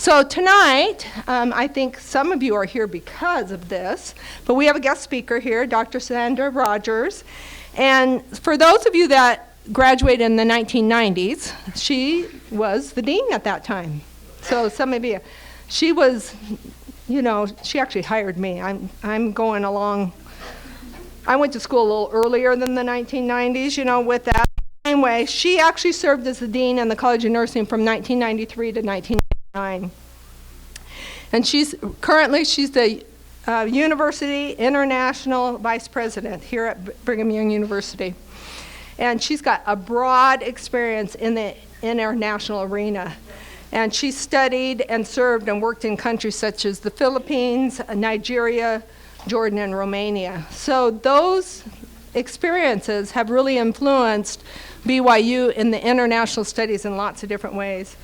So tonight, I think some of you are here because of this, but we have a guest speaker here, Dr. Sandi Rogers. And for those of you that graduated in the 1990s, she was the dean at that time. So some of you, she was, she actually hired me. I'm going along. I went to school a little earlier than the 1990s, with that. Anyway, she actually served as the dean in the College of Nursing from 1993 to 1999. And she's the University International Vice President here at Brigham Young University. And she's got a broad experience in the international arena. And she studied and served and worked in countries such as the Philippines, Nigeria, Jordan, and Romania. So those experiences have really influenced BYU in the international studies in lots of different ways.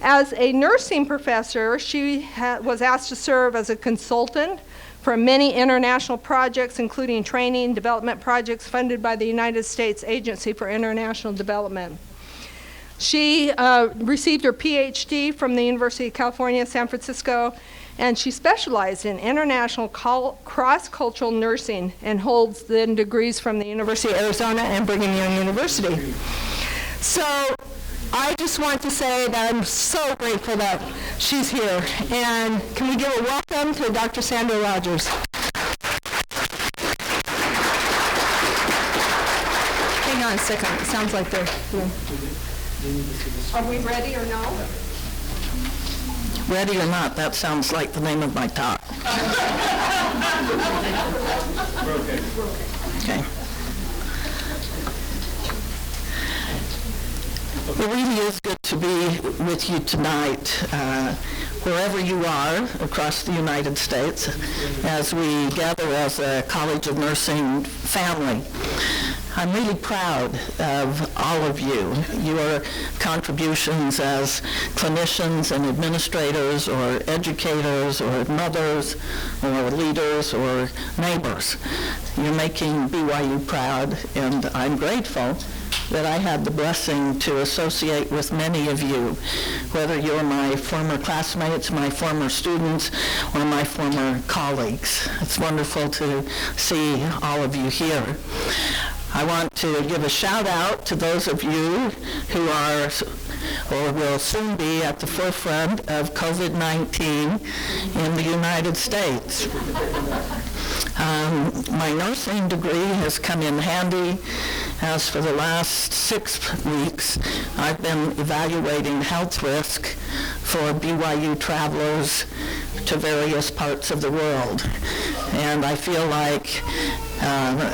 As a nursing professor, she was asked to serve as a consultant for many international projects, including training, development projects funded by the United States Agency for International Development. She received her PhD from the University of California, San Francisco, and she specialized in international cross-cultural nursing and holds then degrees from the University of Arizona and Brigham Young University. So I just want to say that I'm so grateful that she's here. And can we give a welcome to Dr. Sandi Rogers? Hang on a second. It sounds like they're... Are we ready or no? Ready or not, that sounds like the name of my talk. Okay. It really is good to be with you tonight, wherever you are across the United States, as we gather as a College of Nursing family. I'm really proud of all of you, your contributions as clinicians and administrators or educators or mothers or leaders or neighbors. You're making BYU proud, and I'm grateful that I had the blessing to associate with many of you, whether you're my former classmates, my former students, or my former colleagues. It's wonderful to see all of you here. I want to give a shout out to those of you who are or will soon be at the forefront of COVID-19 in the United States. My nursing degree has come in handy, as for the last 6 weeks I've been evaluating health risk for BYU travelers to various parts of the world. And I feel like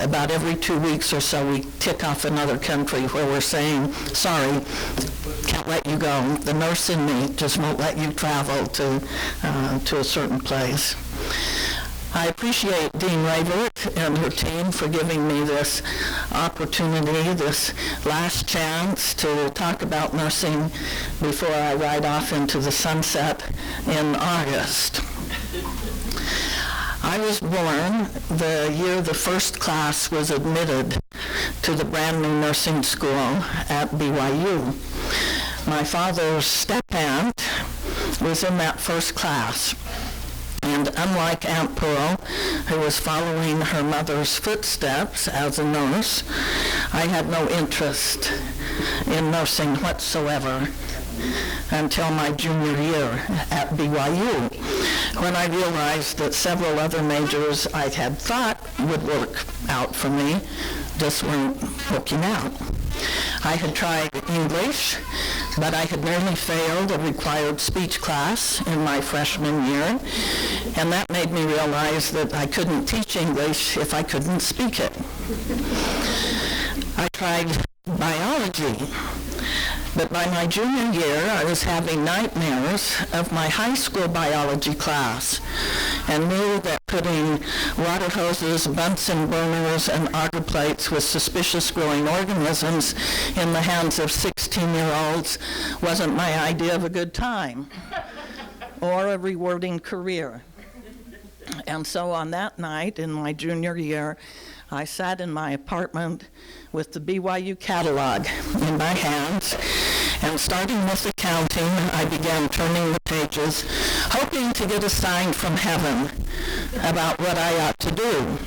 about every 2 weeks or so we tick off another country where we're saying, sorry, can't let you go. The nurse in me just won't let you travel to a certain place. I appreciate Dean Rayvert and her team for giving me this opportunity, this last chance to talk about nursing before I ride off into the sunset in August. I was born the year the first class was admitted to the brand new nursing school at BYU. My father's step-aunt was in that first class. And unlike Aunt Pearl, who was following her mother's footsteps as a nurse, I had no interest in nursing whatsoever until my junior year at BYU, when I realized that several other majors I had thought would work out for me just weren't working out. I had tried English, but I had nearly failed a required speech class in my freshman year, and that made me realize that I couldn't teach English if I couldn't speak it. I tried biology, but by my junior year, I was having nightmares of my high school biology class and knew that putting water hoses, Bunsen burners, and agar plates with suspicious growing organisms in the hands of 16-year-olds wasn't my idea of a good time or a rewarding career. And so on that night in my junior year, I sat in my apartment with the BYU catalog in my hands And starting with accounting, I began turning the pages, hoping to get a sign from heaven about what I ought to do.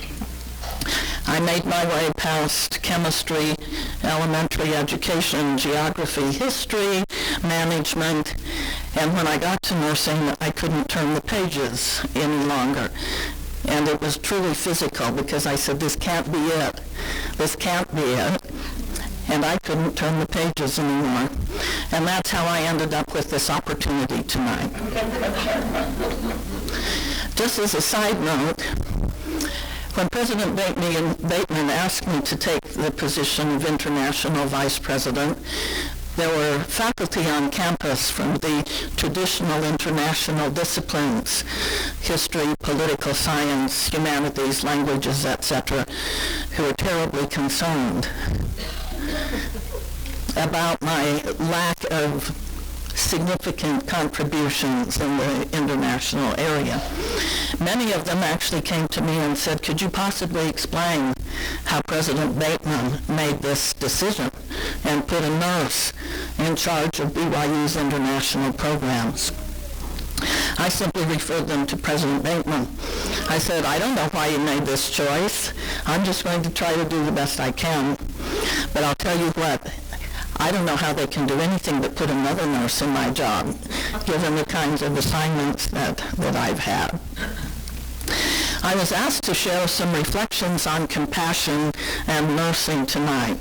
I made my way past chemistry, elementary education, geography, history, management, and when I got to nursing, I couldn't turn the pages any longer. And it was truly physical because I said, this can't be it. This can't be it. And I couldn't turn the pages anymore. And that's how I ended up with this opportunity tonight. Just as a side note, when President Bateman asked me to take the position of International Vice President, there were faculty on campus from the traditional international disciplines, history, political science, humanities, languages, etc., who were terribly concerned about my lack of significant contributions in the international area. Many of them actually came to me and said, could you possibly explain how President Bateman made this decision and put a nurse in charge of BYU's international programs? I simply referred them to President Bateman. I said, I don't know why you made this choice. I'm just going to try to do the best I can. But I'll tell you what, I don't know how they can do anything but put another nurse in my job, given the kinds of assignments that I've had. I was asked to share some reflections on compassion and nursing tonight.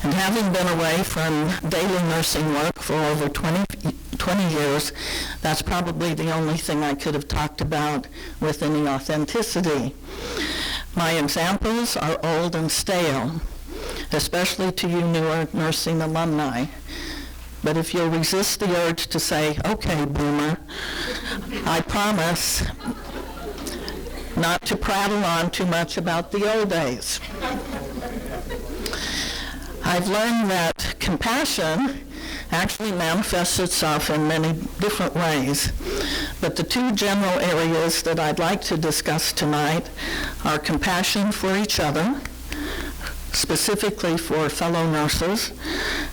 And having been away from daily nursing work for over 20 years, that's probably the only thing I could have talked about with any authenticity. My examples are old and stale, especially to you newer nursing alumni. But if you'll resist the urge to say, okay, boomer, I promise not to prattle on too much about the old days. I've learned that compassion actually manifests itself in many different ways. But the two general areas that I'd like to discuss tonight are compassion for each other, specifically for fellow nurses,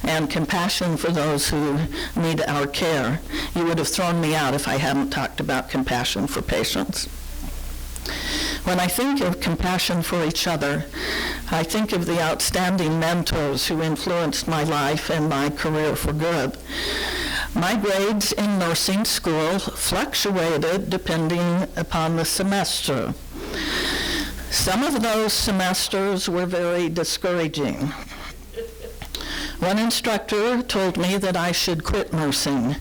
and compassion for those who need our care. You would have thrown me out if I hadn't talked about compassion for patients. When I think of compassion for each other, I think of the outstanding mentors who influenced my life and my career for good. My grades in nursing school fluctuated depending upon the semester. Some of those semesters were very discouraging. One instructor told me that I should quit nursing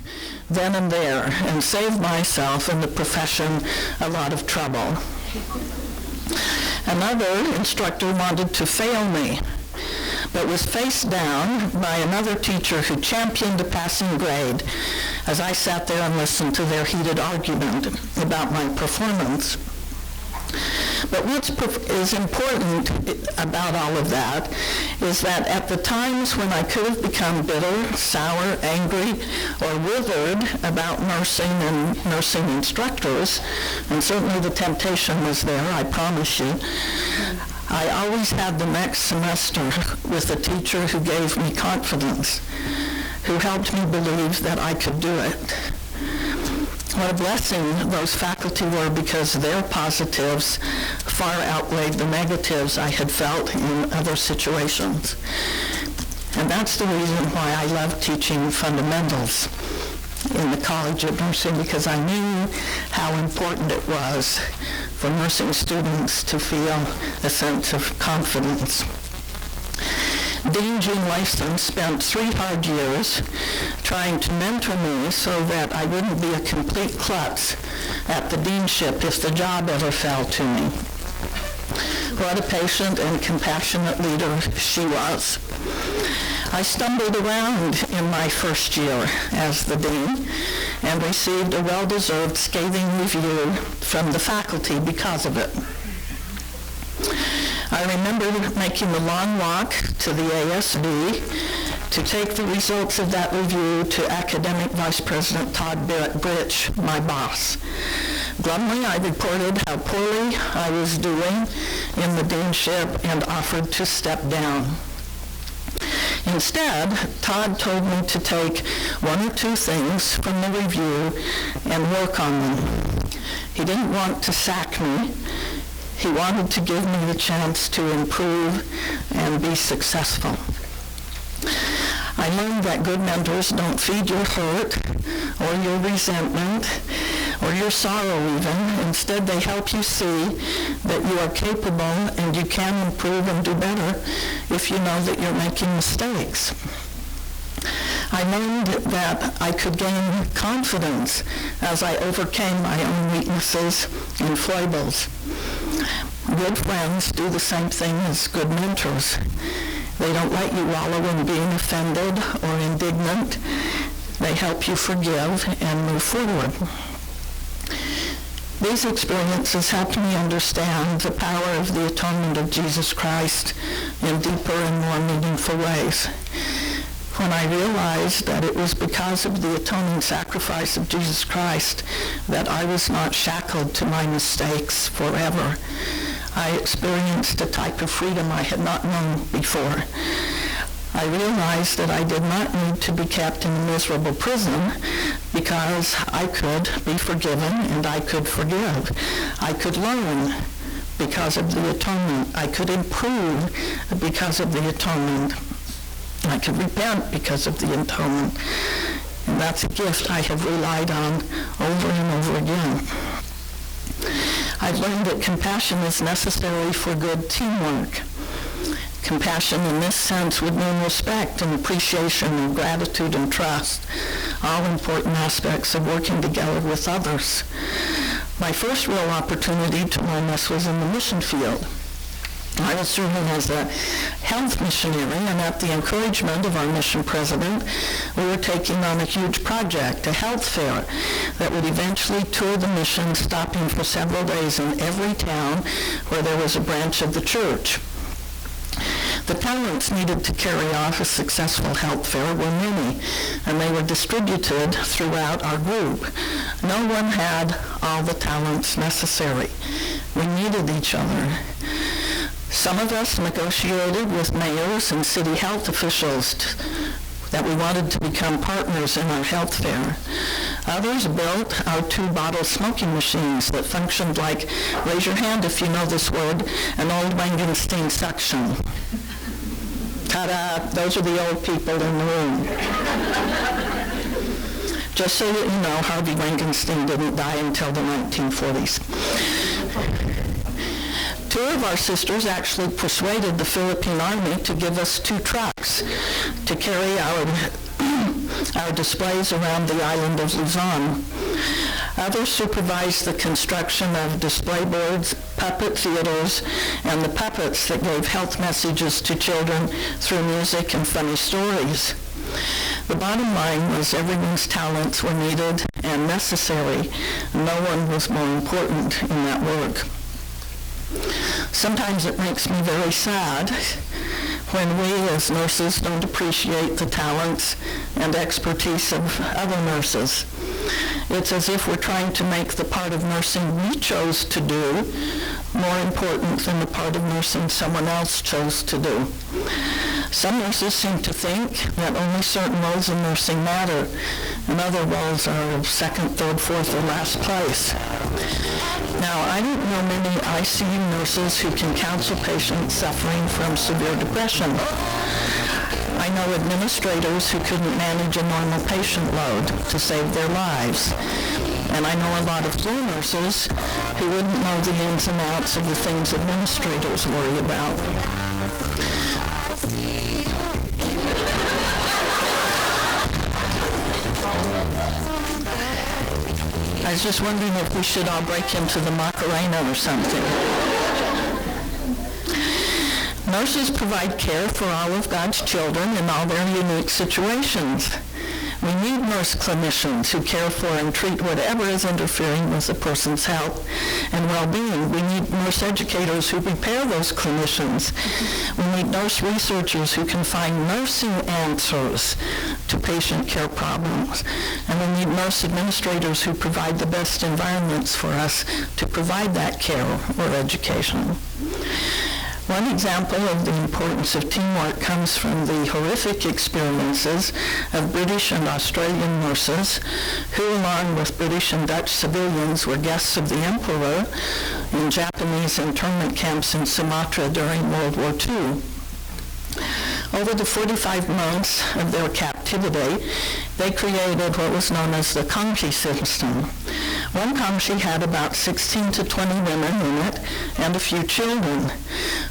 then and there and save myself and the profession a lot of trouble. Another instructor wanted to fail me, but was faced down by another teacher who championed a passing grade as I sat there and listened to their heated argument about my performance. But what is important about all of that is that at the times when I could have become bitter, sour, angry, or withered about nursing and nursing instructors, and certainly the temptation was there, I promise you, I always had the next semester with a teacher who gave me confidence, who helped me believe that I could do it. What a blessing those faculty were, because their positives far outweighed the negatives I had felt in other situations. And that's the reason why I love teaching fundamentals in the College of Nursing, because I knew how important it was for nursing students to feel a sense of confidence. Dean Jean Lyson spent 3 hard years trying to mentor me so that I wouldn't be a complete klutz at the deanship if the job ever fell to me. What a patient and compassionate leader she was. I stumbled around in my first year as the dean and received a well-deserved scathing review from the faculty because of it. I remember making the long walk to the ASB to take the results of that review to Academic Vice President Todd Britch, my boss. Glumly, I reported how poorly I was doing in the deanship and offered to step down. Instead, Todd told me to take one or two things from the review and work on them. He didn't want to sack me. He wanted to give me the chance to improve and be successful. I learned that good mentors don't feed your hurt or your resentment or your sorrow even. Instead, they help you see that you are capable and you can improve and do better if you know that you're making mistakes. I learned that I could gain confidence as I overcame my own weaknesses and foibles. Good friends do the same thing as good mentors. They don't let you wallow in being offended or indignant. They help you forgive and move forward. These experiences helped me understand the power of the atonement of Jesus Christ in deeper and more meaningful ways. When I realized that it was because of the atoning sacrifice of Jesus Christ that I was not shackled to my mistakes forever, I experienced a type of freedom I had not known before. I realized that I did not need to be kept in a miserable prison because I could be forgiven and I could forgive. I could learn because of the atonement. I could improve because of the atonement. I could repent because of the atonement. And that's a gift I have relied on over and over again. I've learned that compassion is necessary for good teamwork. Compassion in this sense would mean respect and appreciation and gratitude and trust, all important aspects of working together with others. My first real opportunity to learn this was in the mission field. I was serving as a health missionary, and at the encouragement of our mission president, we were taking on a huge project, a health fair, that would eventually tour the mission, stopping for several days in every town where there was a branch of the church. The talents needed to carry off a successful health fair were many, and they were distributed throughout our group. No one had all the talents necessary. We needed each other. Some of us negotiated with mayors and city health officials that we wanted to become partners in our health fair. Others built our 2-bottle smoking machines that functioned like, raise your hand if you know this word, an old Wangenstein suction. Ta-da! Those are the old people in the room. Just so that you know, Harvey Wangenstein didn't die until the 1940s. Two of our sisters actually persuaded the Philippine Army to give us 2 trucks to carry our displays around the island of Luzon. Others supervised the construction of display boards, puppet theaters, and the puppets that gave health messages to children through music and funny stories. The bottom line was everyone's talents were needed and necessary. No one was more important in that work. Sometimes it makes me very sad when we as nurses don't appreciate the talents and expertise of other nurses. It's as if we're trying to make the part of nursing we chose to do more important than the part of nursing someone else chose to do. Some nurses seem to think that only certain roles in nursing matter, and other roles are of second, third, fourth, or last place. Now, I don't know many ICU nurses who can counsel patients suffering from severe depression. I know administrators who couldn't manage a normal patient load to save their lives. And I know a lot of floor nurses who wouldn't know the ins and outs of the things administrators worry about. I was just wondering if we should all break into the Macarena or something. Nurses provide care for all of God's children in all their unique situations. We need nurse clinicians who care for and treat whatever is interfering with a person's health and well-being. We need nurse educators who prepare those clinicians. We need nurse researchers who can find nursing answers to patient care problems. And we need nurse administrators who provide the best environments for us to provide that care or education. One example of the importance of teamwork comes from the horrific experiences of British and Australian nurses who, along with British and Dutch civilians, were guests of the Emperor in Japanese internment camps in Sumatra during World War II. Over the 45 months of their captivity, they created what was known as the Kanchi system. One Kanchi had about 16 to 20 women in it and a few children.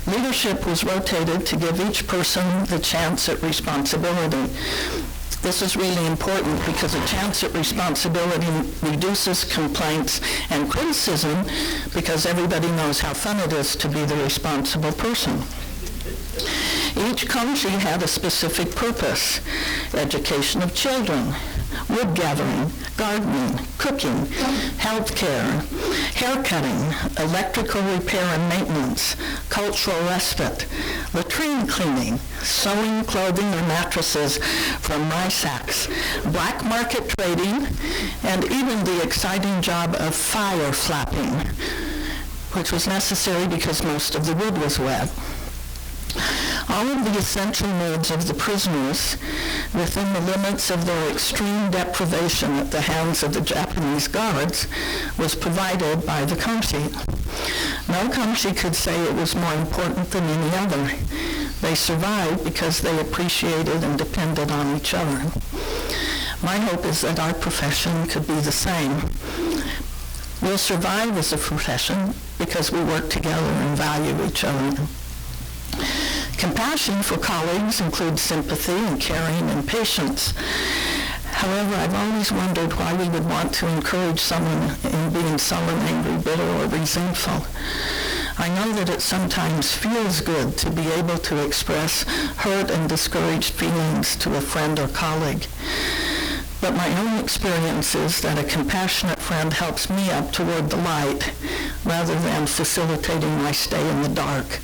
Leadership was rotated to give each person the chance at responsibility. This is really important because a chance at responsibility reduces complaints and criticism because everybody knows how fun it is to be the responsible person. Each kanji had a specific purpose: education of children, wood gathering, gardening, cooking, health care, hair cutting, electrical repair and maintenance, cultural respite, latrine cleaning, sewing clothing or mattresses from my sacks, black market trading, and even the exciting job of fire flapping, which was necessary because most of the wood was wet. All of the essential needs of the prisoners within the limits of their extreme deprivation at the hands of the Japanese guards was provided by the kanshi. No kanshi could say it was more important than any other. They survived because they appreciated and depended on each other. My hope is that our profession could be the same. We'll survive as a profession because we work together and value each other. Compassion for colleagues includes sympathy and caring and patience. However, I've always wondered why we would want to encourage someone in being sullen, angry, bitter, or resentful. I know that it sometimes feels good to be able to express hurt and discouraged feelings to a friend or colleague. But my own experience is that a compassionate friend helps me up toward the light rather than facilitating my stay in the dark.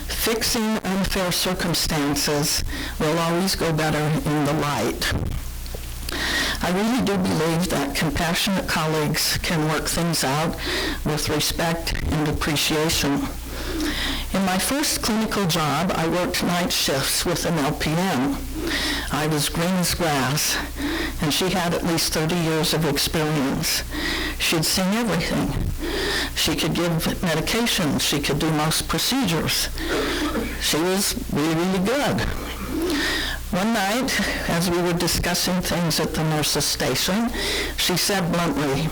Fixing unfair circumstances will always go better in the light. I really do believe that compassionate colleagues can work things out with respect and appreciation. In my first clinical job, I worked night shifts with an LPN. I was green as grass, and she had at least 30 years of experience. She'd seen everything. She could give medications. She could do most procedures. She was really, really good. One night, as we were discussing things at the nurse's station, she said bluntly,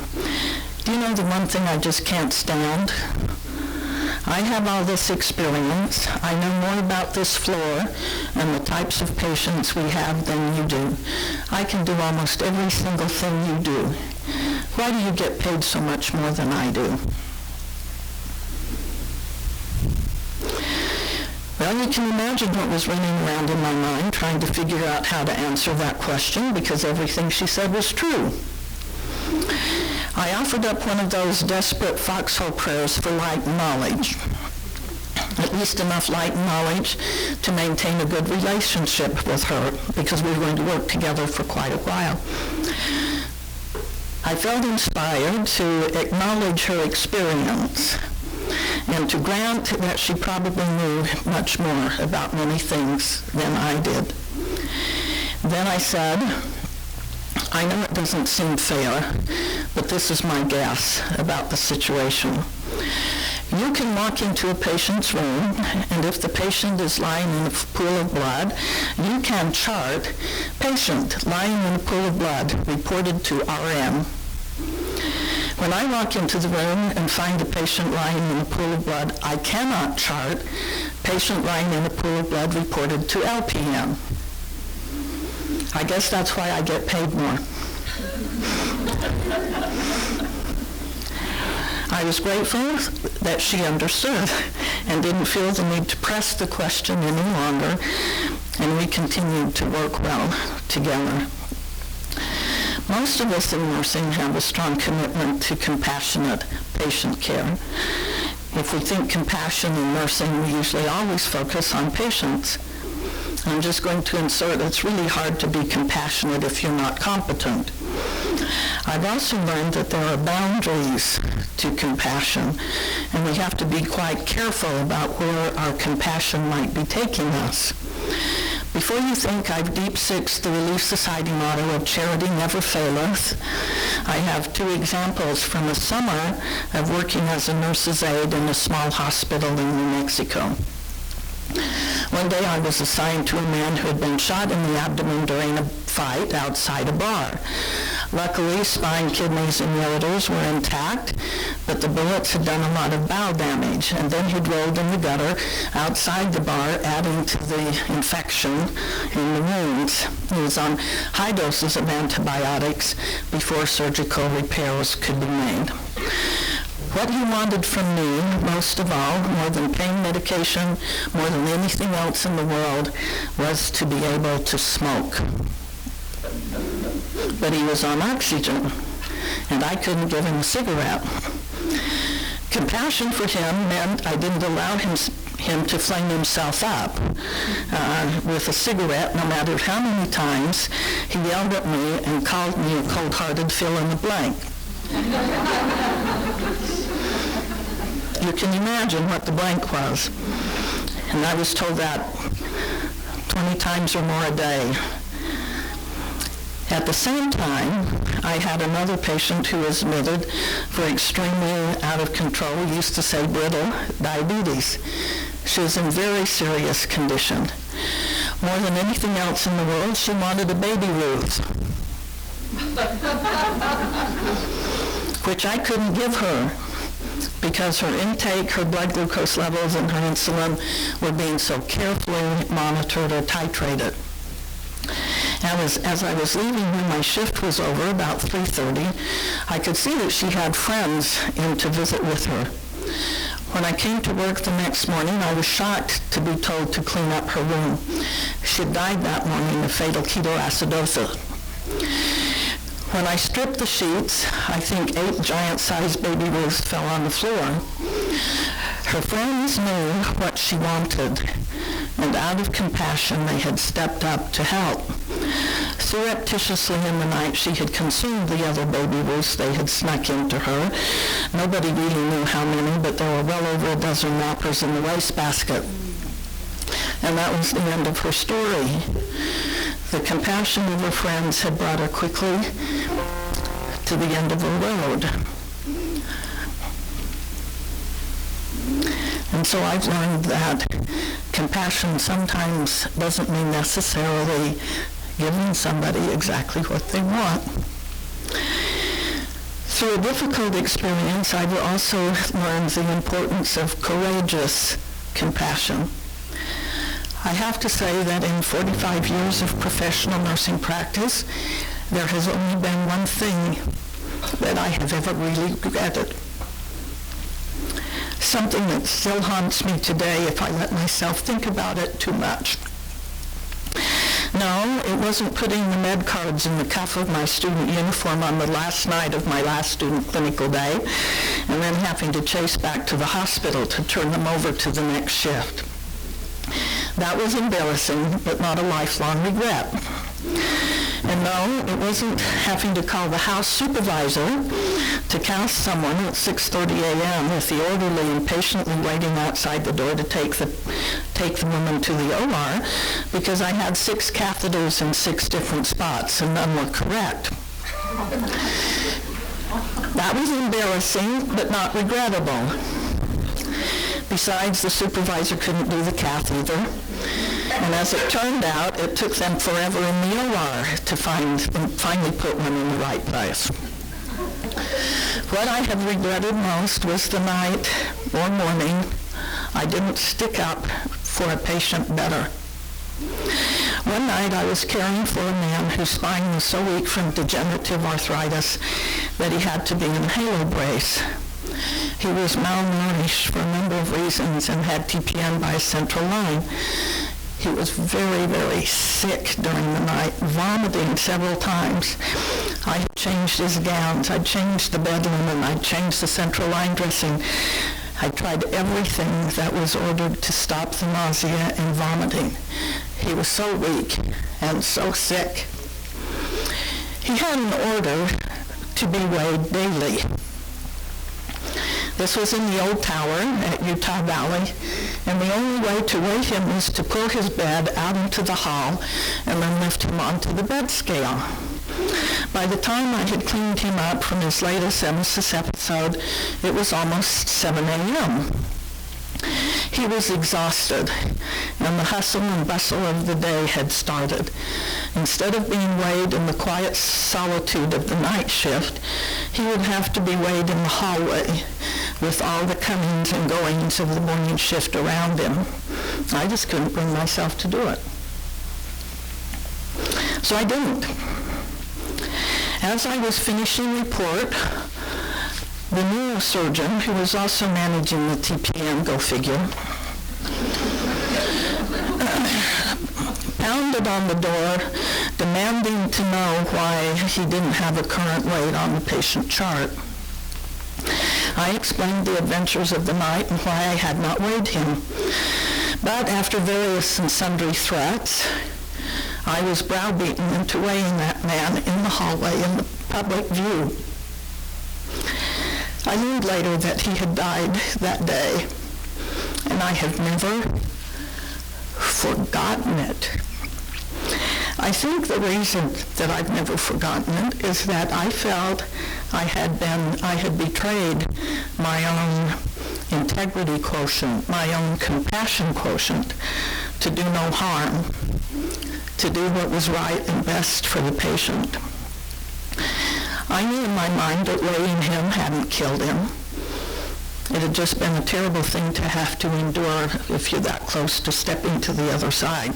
"Do you know the one thing I just can't stand? I have all this experience. I know more about this floor and the types of patients we have than you do. I can do almost every single thing you do. Why do you get paid so much more than I do?" Well, you can imagine what was running around in my mind trying to figure out how to answer that question because everything she said was true. I offered up one of those desperate foxhole prayers for light and knowledge, at least enough light and knowledge to maintain a good relationship with her because we were going to work together for quite a while. I felt inspired to acknowledge her experience and to grant that she probably knew much more about many things than I did. Then I said, "I know it doesn't seem fair, but this is my guess about the situation. You can walk into a patient's room, and if the patient is lying in a pool of blood, you can chart, patient lying in a pool of blood, reported to RM. When I walk into the room and find the patient lying in a pool of blood, I cannot chart, patient lying in a pool of blood, reported to LPM. I guess that's why I get paid more." I was grateful that she understood and didn't feel the need to press the question any longer, and we continued to work well together. Most of us in nursing have a strong commitment to compassionate patient care. If we think compassion in nursing, we usually always focus on patients. I'm just going to insert, it's really hard to be compassionate if you're not competent. I've also learned that there are boundaries to compassion, and we have to be quite careful about where our compassion might be taking us. Before you think I've deep-sixed the Relief Society motto of charity never faileth, I have two examples from a summer of working as a nurse's aide in a small hospital in New Mexico. One day I was assigned to a man who had been shot in the abdomen during a fight outside a bar. Luckily, spine, kidneys, and ureters were intact, but the bullets had done a lot of bowel damage, and then he'd rolled in the gutter outside the bar, adding to the infection in the wounds. He was on high doses of antibiotics before surgical repairs could be made. What he wanted from me, most of all, more than pain medication, more than anything else in the world, was to be able to smoke. But he was on oxygen, and I couldn't give him a cigarette. Compassion for him meant I didn't allow him to flame himself up with a cigarette, no matter how many times he yelled at me and called me a cold-hearted fill-in-the-blank. You can imagine what the blank was. And I was told that 20 times or more a day. At the same time, I had another patient who was admitted for extremely out of control, we used to say brittle, diabetes. She was in very serious condition. More than anything else in the world, she wanted a baby Ruth, which I couldn't give her because her intake, her blood glucose levels, and her insulin were being so carefully monitored or titrated. As I was leaving when my shift was over, about 3:30, I could see that she had friends in to visit with her. When I came to work the next morning, I was shocked to be told to clean up her room. She had died that morning of fatal ketoacidosis. When I stripped the sheets, I think 8 giant-sized baby Ruths fell on the floor. Her friends knew what she wanted, and out of compassion, they had stepped up to help. Surreptitiously in the night, she had consumed the other baby Ruths they had snuck into her. Nobody really knew how many, but there were well over a dozen wrappers in the wastebasket. And that was the end of her story. The compassion of her friends had brought her quickly to the end of her road. And so I've learned that compassion sometimes doesn't mean necessarily giving somebody exactly what they want. Through a difficult experience, I've also learned the importance of courageous compassion. I have to say that in 45 years of professional nursing practice, there has only been one thing that I have ever really regretted. Something that still haunts me today if I let myself think about it too much. No, it wasn't putting the med cards in the cuff of my student uniform on the last night of my last student clinical day, and then having to chase back to the hospital to turn them over to the next shift. That was embarrassing, but not a lifelong regret. And no, it wasn't having to call the house supervisor to cast someone at 6:30 a.m. with the orderly impatiently waiting outside the door to take the woman to the OR, because I had 6 catheters in 6 different spots, and none were correct. That was embarrassing, but not regrettable. Besides, the supervisor couldn't do the cath either. And as it turned out, it took them forever in the OR to finally put one in the right place. What I have regretted most was the night or morning I didn't stick up for a patient better. One night I was caring for a man whose spine was so weak from degenerative arthritis that he had to be in a halo brace. He was malnourished for a number of reasons and had TPN by a central line. He was very, very sick during the night, vomiting several times. I had changed his gowns, I'd changed the bed linen, I'd changed the central line dressing. I tried everything that was ordered to stop the nausea and vomiting. He was so weak and so sick. He had an order to be weighed daily. This was in the old tower at Utah Valley, and the only way to weigh him was to pull his bed out into the hall and then lift him onto the bed scale. By the time I had cleaned him up from his latest emesis episode, it was almost 7 a.m. He was exhausted, and the hustle and bustle of the day had started. Instead of being weighed in the quiet solitude of the night shift, he would have to be weighed in the hallway with all the comings and goings of the morning shift around him. I just couldn't bring myself to do it. So I didn't. As I was finishing report, the neurosurgeon, who was also managing the TPM, go figure, pounded on the door, demanding to know why he didn't have a current weight on the patient chart. I explained the adventures of the night and why I had not weighed him. But after various and sundry threats, I was browbeaten into weighing that man in the hallway in the public view. I learned later that he had died that day, and I have never forgotten it. I think the reason that I've never forgotten it is that I felt I had betrayed my own integrity quotient, my own compassion quotient, to do no harm, to do what was right and best for the patient. I knew in my mind that weighing him hadn't killed him. It had just been a terrible thing to have to endure if you're that close to stepping to the other side.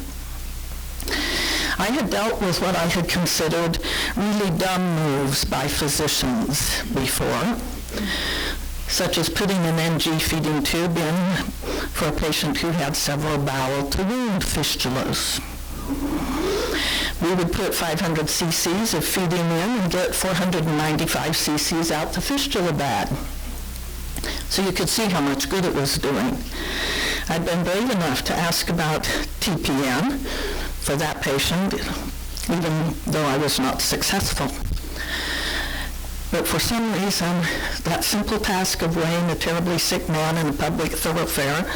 I had dealt with what I had considered really dumb moves by physicians before, such as putting an NG feeding tube in for a patient who had several bowel to wound fistulas. We would put 500 cc's of feeding in and get 495 cc's out the fistula bag. So you could see how much good it was doing. I'd been brave enough to ask about TPN for that patient, even though I was not successful. But for some reason, that simple task of weighing a terribly sick man in a public thoroughfare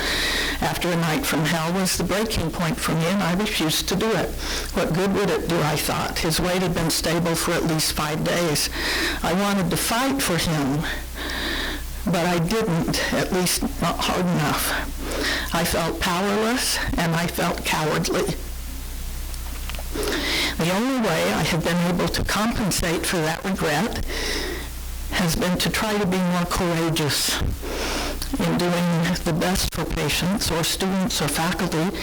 after a night from hell was the breaking point for me, and I refused to do it. What good would it do, I thought? His weight had been stable for at least 5 days. I wanted to fight for him, but I didn't, at least not hard enough. I felt powerless, and I felt cowardly. The only way I have been able to compensate for that regret has been to try to be more courageous in doing the best for patients or students or faculty,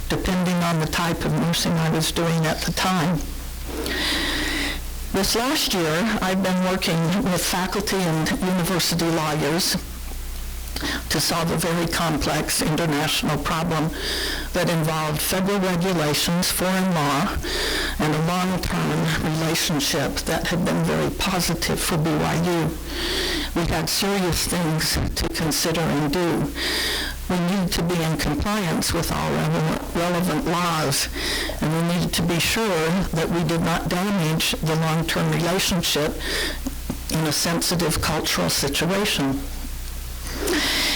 depending on the type of nursing I was doing at the time. This last year, I've been working with faculty and university lawyers to solve a very complex international problem that involved federal regulations, foreign law, and a long-term relationship that had been very positive for BYU. We had serious things to consider and do. We needed to be in compliance with all relevant laws, and we needed to be sure that we did not damage the long-term relationship in a sensitive cultural situation.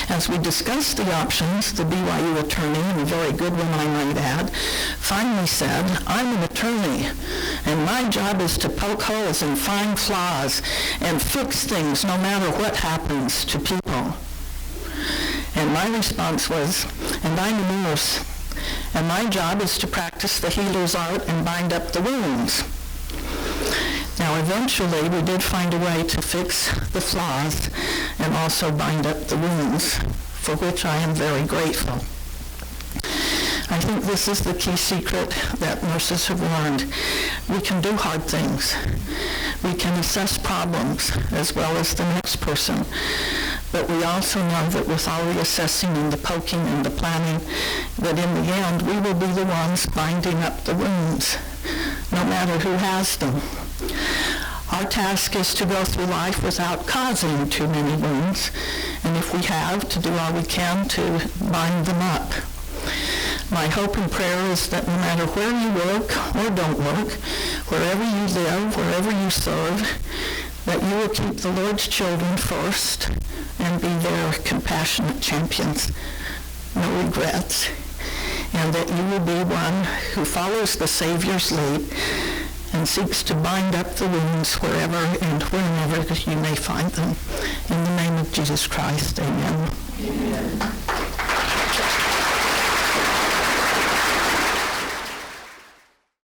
As we discussed the options, the BYU attorney, and a very good one I might add, finally said, "I'm an attorney, and my job is to poke holes and find flaws and fix things no matter what happens to people." And my response was, "And I'm a nurse, and my job is to practice the healer's art and bind up the wounds." Now, eventually, we did find a way to fix the flaws and also bind up the wounds, for which I am very grateful. I think this is the key secret that nurses have learned. We can do hard things. We can assess problems as well as the next person. But we also know that with all the assessing and the poking and the planning, that in the end, we will be the ones binding up the wounds, no matter who has them. Our task is to go through life without causing too many wounds, and if we have, to do all we can to bind them up. My hope and prayer is that no matter where you work or don't work, wherever you live, wherever you serve, that you will keep the Lord's children first and be their compassionate champions, no regrets, and that you will be one who follows the Savior's lead and seeks to bind up the wounds wherever and whenever you may find them. In the name of Jesus Christ, amen.